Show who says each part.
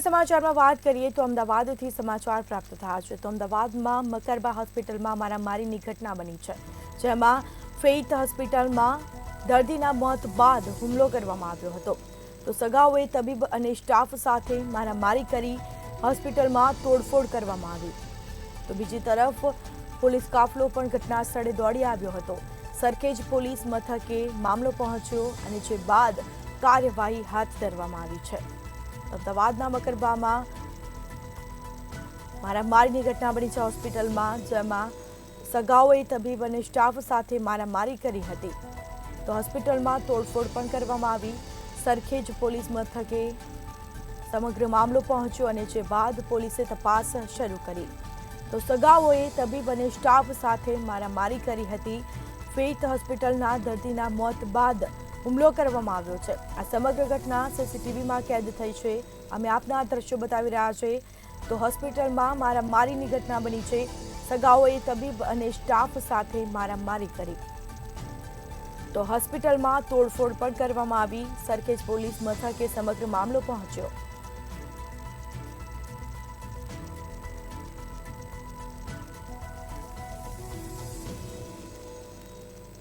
Speaker 1: આગળ સમાચારમાં વાત કરીએ તો અમદાવાદથી સમાચાર પ્રાપ્ત થયા છે. તો અમદાવાદમાં મકરબા હોસ્પિટલમાં મારામારીની ઘટના બની છે, જેમાં ફેઇથ હોસ્પિટલમાં દર્દીના મોત બાદ હુમલો કરવામાં આવ્યો હતો. તો સગાઓએ તબીબ અને સ્ટાફ સાથે મારામારી કરી હોસ્પિટલમાં તોડફોડ કરવામાં આવી. તો બીજી તરફ પોલીસ કાફલો પણ ઘટના સ્થળે દોડી આવ્યો હતો. સરખેજ પોલીસ મથકે મામલો પહોંચ્યો અને જે બાદ કાર્યવાહી હાથ ધરવામાં આવી છે. અમદાવાદના મકરબામાં મારામારીની ઘટના બની છે હોસ્પિટલમાં, જેમાં સગાઓએ તબીબ અને સ્ટાફ સાથે મારામારી કરી હતી. તો હોસ્પિટલમાં તોડફોડ પણ કરવામાં આવી. સરખેજ પોલીસ મથકે સમગ્ર મામલો પહોંચ્યો અને જે બાદ પોલીસે તપાસ શરૂ કરી. તો સગાઓએ તબીબ અને સ્ટાફ સાથે મારામારી કરી હતી. ફેઇથ હોસ્પિટલના દર્દીના મોત બાદ હુમલો કરવામાં આવ્યો છે. આ સમગ્ર ઘટના સીસીટીવીમાં કેદ થઈ છે. અમે આપના દ્રશ્યો બતાવી રહ્યા છે. તો હોસ્પિટલમાં મારામારીની ઘટના બની છે. સગાઓએ તબીબ અને સ્ટાફ સાથે મારામારી કરી. તો હોસ્પિટલમાં તોડફોડ પણ કરવામાં આવી. સરખેજ પોલીસ મથકે સમગ્ર મામલો પહોંચ્યો.